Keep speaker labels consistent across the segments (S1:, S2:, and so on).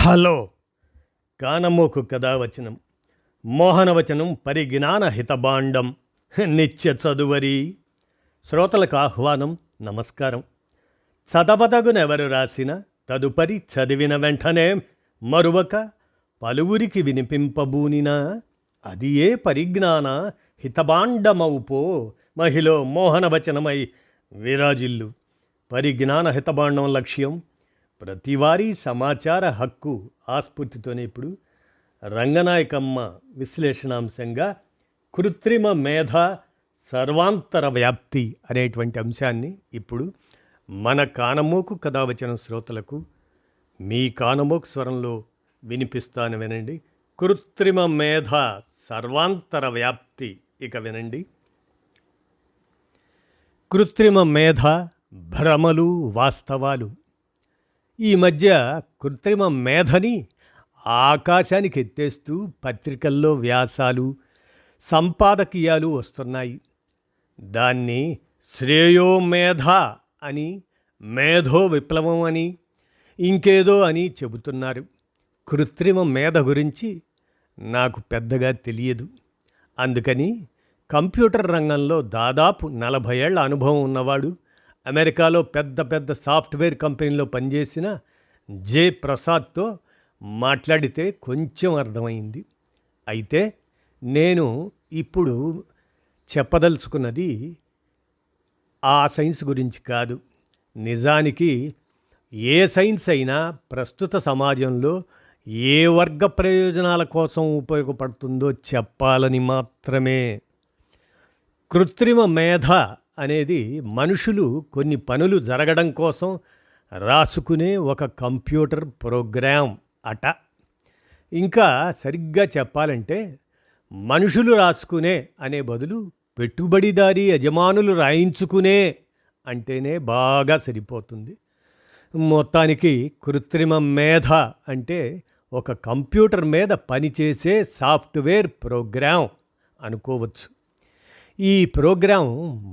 S1: Hello కానమోకు కథావచనం మోహనవచనం పరిజ్ఞాన హితబాండం నిత్య చదువరి శ్రోతలకు ఆహ్వానం నమస్కారం. చదవదగునెవరు రాసిన తదుపరి చదివిన వెంటనే మరువక పలువురికి వినిపింపబూనినా అది ఏ పరిజ్ఞాన హితబాండమవుపో మహిళ మోహనవచనమై విరాజిల్లు. పరిజ్ఞాన హితబాండం లక్ష్యం ప్రతివారీ సమాచార హక్కు ఆస్ఫూర్తితోనే ఇప్పుడు రంగనాయకమ్మ విశ్లేషణాంశంగా కృత్రిమ మేధ సర్వాంతర వ్యాప్తి అనేటువంటి అంశాన్ని ఇప్పుడు మన కానమోకు కథావచనం శ్రోతలకు మీ కానమోకు స్వరంలో వినిపిస్తాను, వినండి. కృత్రిమ మేధ సర్వాంతర వ్యాప్తి. ఇక వినండి. కృత్రిమ మేధ భ్రమలు వాస్తవాలు. ఈ మధ్య కృత్రిమ మేధని ఆకాశానికి ఎత్తేస్తూ పత్రికల్లో వ్యాసాలు సంపాదకీయాలు వస్తున్నాయి. దాన్ని శ్రేయోమేధ అని, మేధో విప్లవం అని, ఇంకేదో అని చెబుతున్నారు. కృత్రిమ మేధ గురించి నాకు పెద్దగా తెలియదు. అందుకని కంప్యూటర్ రంగంలో దాదాపు 40 ఏళ్ల అనుభవం ఉన్నవాడు, అమెరికాలో పెద్ద పెద్ద సాఫ్ట్వేర్ కంపెనీలో పనిచేసిన జే ప్రసాద్తో మాట్లాడితే కొంచెం అర్థమైంది. అయితే నేను ఇప్పుడు చెప్పదలుచుకున్నది ఆ సైన్స్ గురించి కాదు. నిజానికి ఏ సైన్స్ అయినా ప్రస్తుత సమాజంలో ఏ వర్గ ప్రయోజనాల కోసం ఉపయోగపడుతుందో చెప్పాలని మాత్రమే. కృత్రిమ మేధ అనేది మనుషులు కొన్ని పనులు జరగడం కోసం రాసుకునే ఒక కంప్యూటర్ ప్రోగ్రాం అట. ఇంకా సరిగ్గా చెప్పాలంటే మనుషులు రాసుకునే అనే బదులు పెట్టుబడిదారీ యజమానులు రాయించుకునే అంటేనే బాగా సరిపోతుంది. మొత్తానికి కృత్రిమ మేధ అంటే ఒక కంప్యూటర్ మీద పనిచేసే సాఫ్ట్వేర్ ప్రోగ్రాం అనుకోవచ్చు. ఈ ప్రోగ్రాం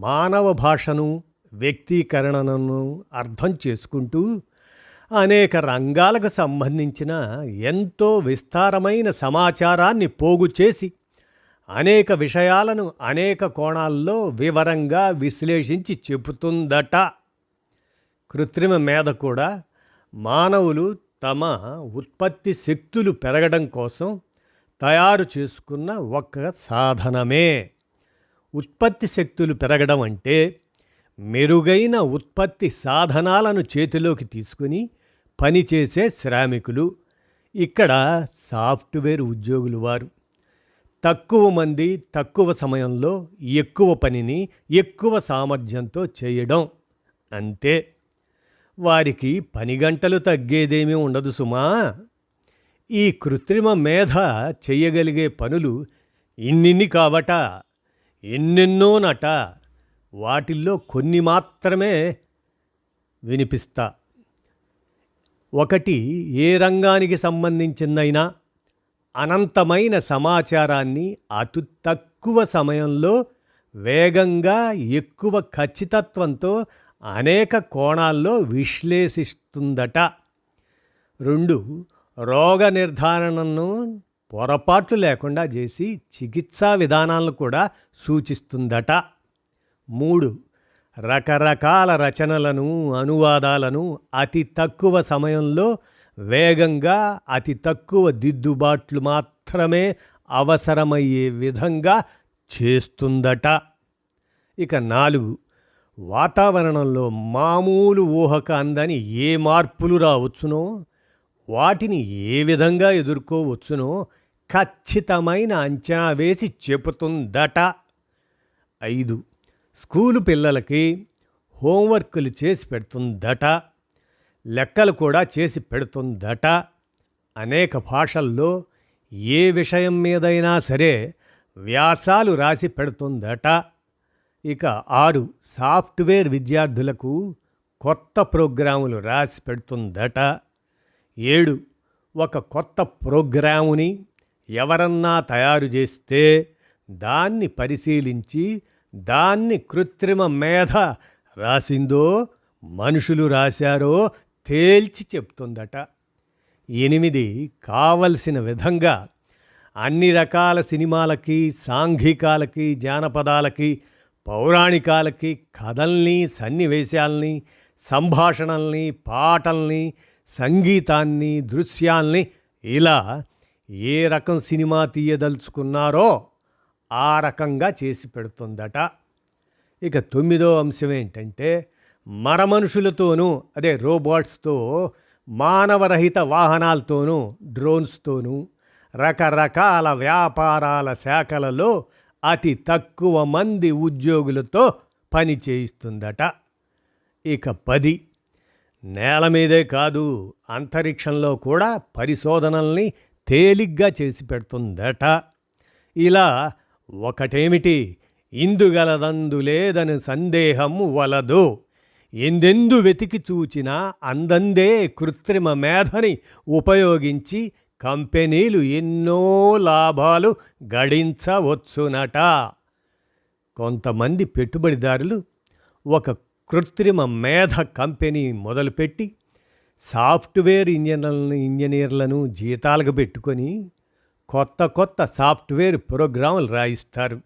S1: మానవ భాషను, వ్యక్తీకరణను అర్థం చేసుకుంటూ అనేక రంగాలకు సంబంధించిన ఎంతో విస్తారమైన సమాచారాన్ని పోగు చేసి అనేక విషయాలను అనేక కోణాల్లో వివరంగా విశ్లేషించి చెబుతుందట. కృత్రిమ మేధ కూడా మానవులు తమ ఉత్పత్తి శక్తులు పెరగడం కోసం తయారు చేసుకున్న ఒక సాధనమే. ఉత్పత్తి శక్తులు పెరగడం అంటే మెరుగైన ఉత్పత్తి సాధనాలను చేతిలోకి తీసుకుని పనిచేసే శ్రామికులు, ఇక్కడ సాఫ్ట్వేర్ ఉద్యోగులు. వారు తక్కువ మంది తక్కువ సమయంలో ఎక్కువ పనిని ఎక్కువ సామర్థ్యంతో చేయడం అంతే. వారికి పని గంటలు తగ్గేదేమీ ఉండదు సుమా. ఈ కృత్రిమ మేధ చెయ్యగలిగే పనులు ఇన్నిన్ని కావట, ఎన్నెన్నోనట. వాటిల్లో కొన్ని మాత్రమే వినిపిస్తా. ఒకటి, ఏ రంగానికి సంబంధించిందైనా అనంతమైన సమాచారాన్ని అతి తక్కువ సమయంలో వేగంగా ఎక్కువ ఖచ్చితత్వంతో అనేక కోణాల్లో విశ్లేషిస్తుందట. 2, రోగ నిర్ధారణను పొరపాట్లు లేకుండా చేసి చికిత్సా విధానాలను కూడా సూచిస్తుందట. 3, రకరకాల రచనలను, అనువాదాలను అతి తక్కువ సమయంలో వేగంగా అతి తక్కువ దిద్దుబాట్లు మాత్రమే అవసరమయ్యే విధంగా చేస్తుందట. ఇక 4, వాతావరణంలో మామూలు ఊహకు అందని ఏ మార్పులు రావచ్చునో వాటిని ఏ విధంగా ఎదుర్కోవచ్చునో ఖచ్చితమైన అంచనా వేసి చెబుతుందట. 5, స్కూలు పిల్లలకి హోంవర్కులు చేసి పెడుతుందట. లెక్కలు కూడా చేసి పెడుతుందట. అనేక భాషల్లో ఏ విషయం మీదైనా సరే వ్యాసాలు రాసి పెడుతుందట. ఇక 6, సాఫ్ట్వేర్ విద్యార్థులకు కొత్త ప్రోగ్రాములు రాసి పెడుతుందట. 7, ఒక కొత్త ప్రోగ్రాముని ఎవరన్నా తయారు చేస్తే దాన్ని పరిశీలించి దాన్ని కృత్రిమ మేధ రాసిందో మనుషులు రాశారో తేల్చి చెప్తుందట. 8 కావలసిన విధంగా అన్ని రకాల సినిమాలకి, సాంఘికాలకి, జానపదాలకి, పౌరాణికాలకి కథల్ని, సన్నివేశాల్ని, సంభాషణల్ని, పాటల్ని, సంగీతాన్ని, దృశ్యాల్ని ఇలా ఏ రకం సినిమా తీయదలుచుకున్నారో ఆ రకంగా చేసి పెడుతుందట. ఇక 9వ అంశం ఏంటంటే మరమనుషులతోనూ అదే రోబోట్స్తో, మానవరహిత వాహనాలతోనూ, డ్రోన్స్తోనూ రకరకాల వ్యాపారాల శాఖలలో అతి తక్కువ మంది ఉద్యోగులతో పని చేయిస్తుందట. ఇక 10 నేల మీదే కాదు అంతరిక్షంలో కూడా పరిశోధనల్ని తేలిగ్గా చేసి పెడుతుందట. ఇలా ఒకటేమిటి, ఇందుగలదందు లేదని సందేహము వలదు, ఎందెందు వెతికి చూచినా అందందే కృత్రిమ మేధని ఉపయోగించి కంపెనీలు ఎన్నో లాభాలు గడించవచ్చునట. కొంతమంది పెట్టుబడిదారులు ఒక కృత్రిమ మేధ కంపెనీ మొదలుపెట్టి సాఫ్ట్వేర్ ఇంజనీర్లను జీతాలకు పెట్టుకొని కొత్త కొత్త సాఫ్ట్వేర్ ప్రోగ్రాములు రాయిస్తారు.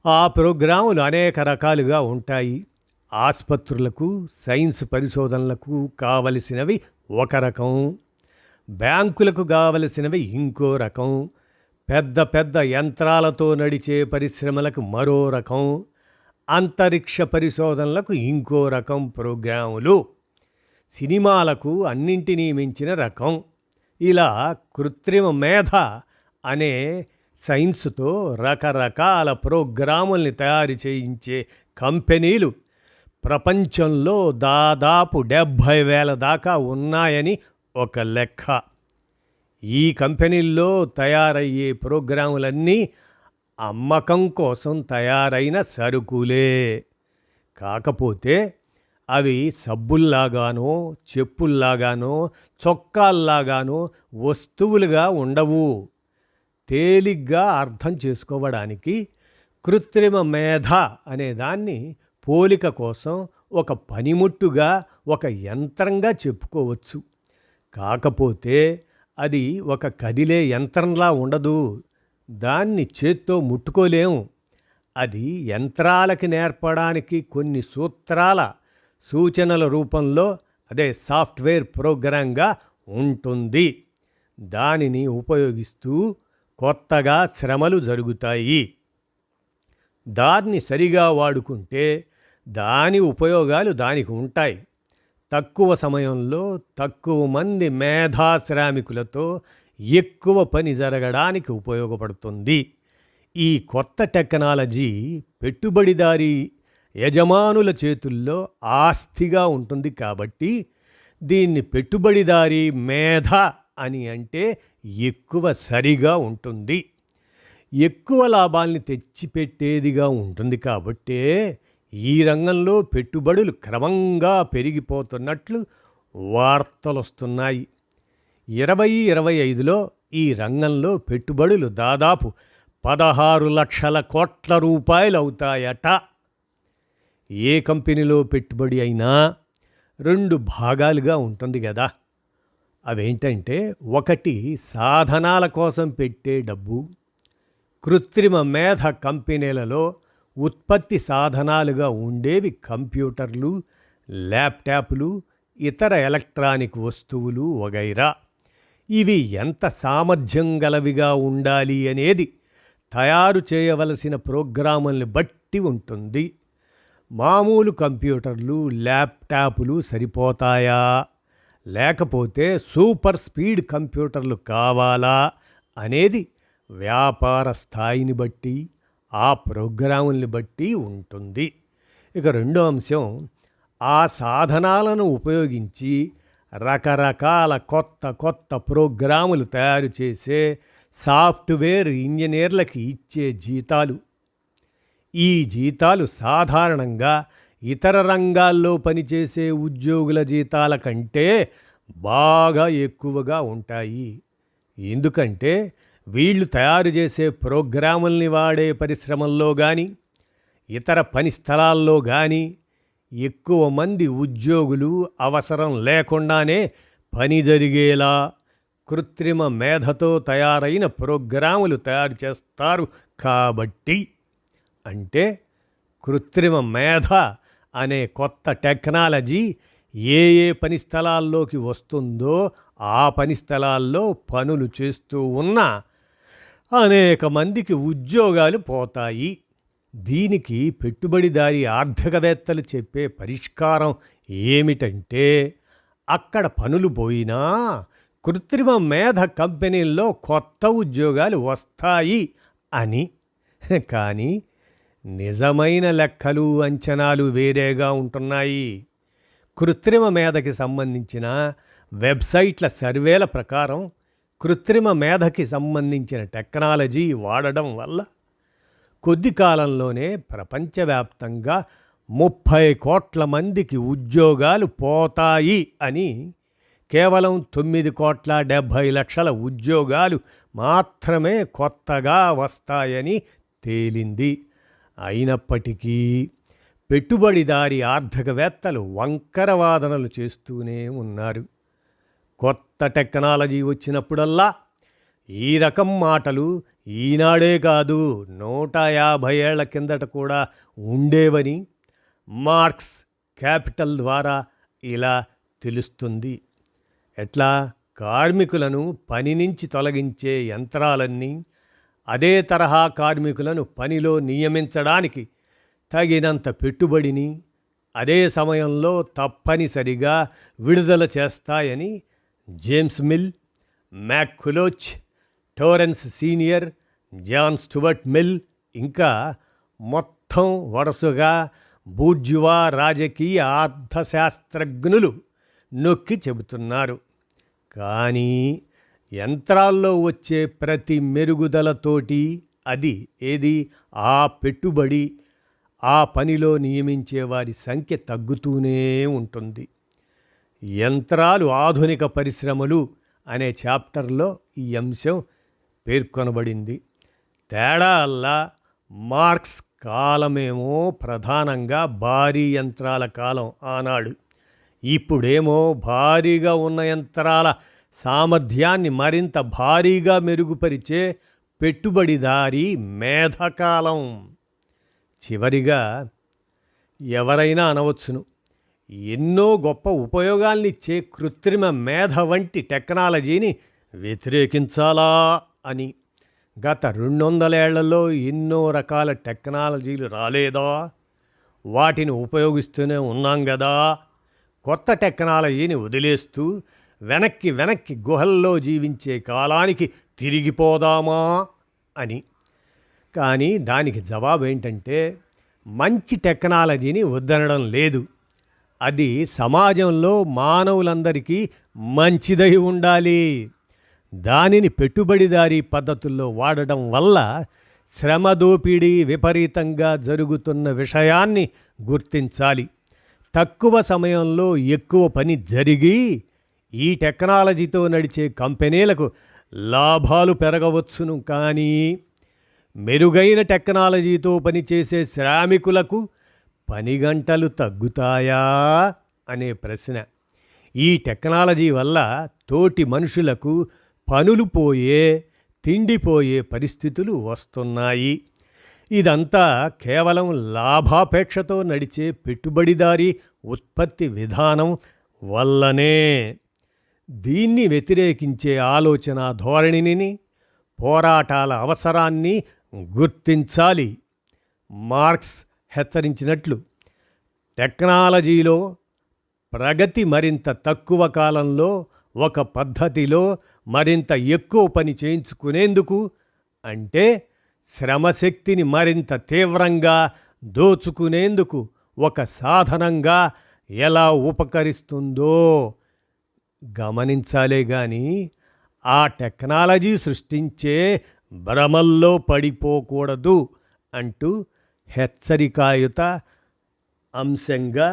S1: ఆ ప్రోగ్రాములు అనేక రకాలుగా ఉంటాయి. ఆసుపత్రులకు, సైన్స్ పరిశోధనలకు కావలసినవి ఒక రకం, బ్యాంకులకు కావలసినవి ఇంకో రకం, పెద్ద పెద్ద యంత్రాలతో నడిచే పరిశ్రమలకు మరో రకం, అంతరిక్ష పరిశోధనలకు ఇంకో రకం ప్రోగ్రాములు, సినిమాలకు అన్నింటినీ మించిన రకం. ఇలా కృత్రిమ మేధ అనే సైన్స్తో రకరకాల ప్రోగ్రాముల్ని తయారు చేయించే కంపెనీలు ప్రపంచంలో దాదాపు 70,000 దాకా ఉన్నాయని ఒక లెక్క. ఈ కంపెనీల్లో తయారయ్యే ప్రోగ్రాములన్నీ అమ్మకం కోసం తయారైన సరుకులే. కాకపోతే అవి సబ్బుల్లాగానో, చెప్పుల్లాగానో, చొక్కాల్లాగానో వస్తువులుగా ఉండవు. తేలిగ్గా అర్థం చేసుకోవడానికి కృత్రిమ మేధ అనేదాన్ని పోలిక కోసం ఒక పనిముట్టుగా, ఒక యంత్రంగా చెప్పుకోవచ్చు. కాకపోతే అది ఒక కదిలే యంత్రంలా ఉండదు. దాన్ని చేత్తో ముట్టుకోలేం. అది యంత్రాలకి నేర్పడానికి కొన్ని సూత్రాల, సూచనల రూపంలో అదే సాఫ్ట్వేర్ ప్రోగ్రాంగా ఉంటుంది. దానిని ఉపయోగిస్తూ కొత్తగా శ్రమలు జరుగుతాయి. దాన్ని సరిగా వాడుకుంటే దాని ఉపయోగాలు దానికి ఉంటాయి. తక్కువ సమయంలో తక్కువ మంది మేధాశ్రామికులతో ఎక్కువ పని జరగడానికి ఉపయోగపడుతుంది. ఈ కొత్త టెక్నాలజీ పెట్టుబడిదారీ యజమానుల చేతుల్లో ఆస్తిగా ఉంటుంది. కాబట్టి దీన్ని పెట్టుబడిదారీ మేధ అని అంటే ఎక్కువ సరిగా ఉంటుంది, ఎక్కువ లాభాల్ని తెచ్చిపెట్టేదిగా ఉంటుంది. కాబట్టే ఈ రంగంలో పెట్టుబడులు క్రమంగా పెరిగిపోతున్నట్లు వార్తలు వస్తున్నాయి. 2025లో ఈ రంగంలో పెట్టుబడులు దాదాపు 16 లక్షల కోట్ల రూపాయలు అవుతాయట. ఏ కంపెనీలో పెట్టుబడి అయినా 2 భాగాలుగా ఉంటుంది కదా. అవేంటంటే, ఒకటి సాధనాల కోసం పెట్టే డబ్బు. కృత్రిమ మేధ కంపెనీలలో ఉత్పత్తి సాధనాలుగా ఉండేవి కంప్యూటర్లు, ల్యాప్టాప్లు, ఇతర ఎలక్ట్రానిక్ వస్తువులు వగైరా. ఇవి ఎంత సామర్థ్యం గలవిగా ఉండాలి అనేది తయారు చేయవలసిన ప్రోగ్రాముల్ని బట్టి ఉంటుంది. మామూలు కంప్యూటర్లు, ల్యాప్టాప్లు సరిపోతాయా, లేకపోతే సూపర్ స్పీడ్ కంప్యూటర్లు కావాలా అనేది వ్యాపార స్థాయిని బట్టి, ఆ ప్రోగ్రాముల్ని బట్టి ఉంటుంది. ఇక రెండో అంశం, ఆ సాధనాలను ఉపయోగించి రకరకాల కొత్త కొత్త ప్రోగ్రాములు తయారు చేసే సాఫ్ట్వేర్ ఇంజనీర్లకి ఇచ్చే జీతాలు. ఈ జీతాలు సాధారణంగా ఇతర రంగాల్లో పనిచేసే ఉద్యోగుల జీతాల కంటే బాగా ఎక్కువగా ఉంటాయి. ఎందుకంటే వీళ్ళు తయారు చేసే ప్రోగ్రాముల్ని వాడే పరిశ్రమల్లో కానీ, ఇతర పని స్థలాల్లో కానీ ఎక్కువ మంది ఉద్యోగులు అవసరం లేకుండానే పని జరిగేలా కృత్రిమ మేధతో తయారైన ప్రోగ్రాములు తయారు చేస్తారు కాబట్టి. అంటే కృత్రిమ మేధ అనే కొత్త టెక్నాలజీ ఏ ఏ పని స్థలాల్లోకి వస్తుందో ఆ పని స్థలాల్లో పనులు చేస్తూ ఉన్న అనేక మందికి ఉద్యోగాలు పోతాయి. దీనికి పెట్టుబడిదారీ ఆర్థికవేత్తలు చెప్పే పరిష్కారం ఏమిటంటే, అక్కడ పనులు పోయినా కృత్రిమ మేధ కంపెనీల్లో కొత్త ఉద్యోగాలు వస్తాయి అని. కానీ నిజమైన లెక్కలు అంచనాలు వేరేగా ఉంటున్నాయి. కృత్రిమ మేధకి సంబంధించిన వెబ్సైట్ల సర్వేల ప్రకారం కృత్రిమ మేధకి సంబంధించిన టెక్నాలజీ వాడడం వల్ల కొద్ది కాలంలోనే ప్రపంచవ్యాప్తంగా 30 కోట్ల మందికి ఉద్యోగాలు పోతాయి అని, కేవలం 9,70,00,000 ఉద్యోగాలు మాత్రమే కొత్తగా వస్తాయని తేలింది. అయినప్పటికీ పెట్టుబడిదారీ ఆర్థికవేత్తలు వంకర వాదనలు చేస్తూనే ఉన్నారు. కొత్త టెక్నాలజీ వచ్చినప్పుడల్లా ఈ రకం మాటలు ఈనాడే కాదు 150 ఏళ్ల కిందట కూడా ఉండేవని మార్క్స్ క్యాపిటల్ ద్వారా ఇలా తెలుస్తుంది. ఎట్లా? కార్మికులను పని నుంచి తొలగించే యంత్రాలన్నీ అదే తరహా కార్మికులను పనిలో నియమించడానికి తగినంత పెట్టుబడిని అదే సమయంలో తప్పనిసరిగా విడుదల చేస్తాయని James Mill, McCulloch, Torrens senior, John Stuart Mill ఇంకా మొత్తం వరుసగా బూర్జువా రాజకీయ అర్థశాస్త్రజ్ఞులు నొక్కి చెబుతున్నారు. కానీ యంత్రాల్లో వచ్చే ప్రతి మెరుగుదలతోటి అది ఏది ఆ పెట్టుబడి, ఆ పనిలో నియమించే వారి సంఖ్య తగ్గుతూనే ఉంటుంది. యంత్రాలు ఆధునిక పరిశ్రమలు అనే చాప్టర్లో ఈ అంశం పేర్కొనబడింది. తేడా అల్లా మార్క్స్ కాలమేమో ప్రధానంగా భారీ యంత్రాల కాలం ఆనాడు. ఇప్పుడేమో భారీగా ఉన్న యంత్రాల సామర్థ్యాన్ని మరింత భారీగా మెరుగుపరిచే పెట్టుబడిదారీ మేధకాలం. చివరిగా ఎవరైనా అనవచ్చును, ఎన్నో గొప్ప ఉపయోగాల్నిచ్చే కృత్రిమ మేధ వంటి టెక్నాలజీని వ్యతిరేకించాలా అని. గత 200 ఏళ్లలో ఎన్నో రకాల టెక్నాలజీలు రాలేదా? వాటిని ఉపయోగిస్తూనే ఉన్నాం కదా. కొత్త టెక్నాలజీని వదిలేస్తూ వెనక్కి గుహల్లో జీవించే కాలానికి తిరిగిపోదామా అని. కానీ దానికి జవాబు ఏంటంటే, మంచి టెక్నాలజీని వద్దనడం లేదు. అది సమాజంలో మానవులందరికీ మంచిదై ఉండాలి. దానిని పెట్టుబడిదారీ పద్ధతుల్లో వాడడం వల్ల శ్రమ దోపిడీ విపరీతంగా జరుగుతున్న విషయాన్ని గుర్తించాలి. తక్కువ సమయంలో ఎక్కువ పని జరిగి ఈ టెక్నాలజీతో నడిచే కంపెనీలకు లాభాలు పెరగవచ్చును. కానీ మెరుగైన టెక్నాలజీతో పనిచేసే శ్రామికులకు పని గంటలు తగ్గుతాయా అనే ప్రశ్న. ఈ టెక్నాలజీ వల్ల తోటి మనుషులకు పనులు పోయే, తిండిపోయే పరిస్థితులు వస్తున్నాయి. ఇదంతా కేవలం లాభాపేక్షతో నడిచే పెట్టుబడిదారీ ఉత్పత్తి విధానం వల్లనే. దీన్ని వ్యతిరేకించే ఆలోచన ధోరణిని, పోరాటాల అవసరాన్ని గుర్తించాలి. మార్క్స్ హెచ్చరించినట్లు టెక్నాలజీలో ప్రగతి మరింత తక్కువ కాలంలో ఒక పద్ధతిలో మరింత ఎక్కువ పని చేయించుకునేందుకు, అంటే శ్రమశక్తిని మరింత తీవ్రంగా దోచుకునేందుకు ఒక సాధనంగా ఎలా ఉపకరిస్తుందో గమనించాలే గాని ఆ టెక్నాలజీ సృష్టించే భ్రమల్లో పడిపోకూడదు అంటూ హెచ్చరికాయుత అంశంగా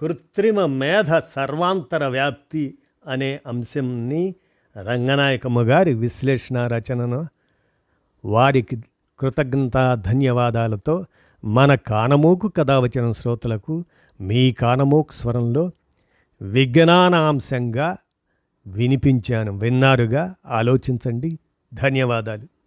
S1: కృత్రిమ మేధ సర్వాంతర వ్యాప్తి అనే అంశంని రంగనాయకమ్మ గారి విశ్లేషణ రచనను వారికి కృతజ్ఞతా ధన్యవాదాలతో మన కానమోకు కథావచనం శ్రోతలకు మీ కానమోకు స్వరంలో విజ్ఞానాంశంగా వినిపించాను. విన్నారుగా, ఆలోచించండి. ధన్యవాదాలు.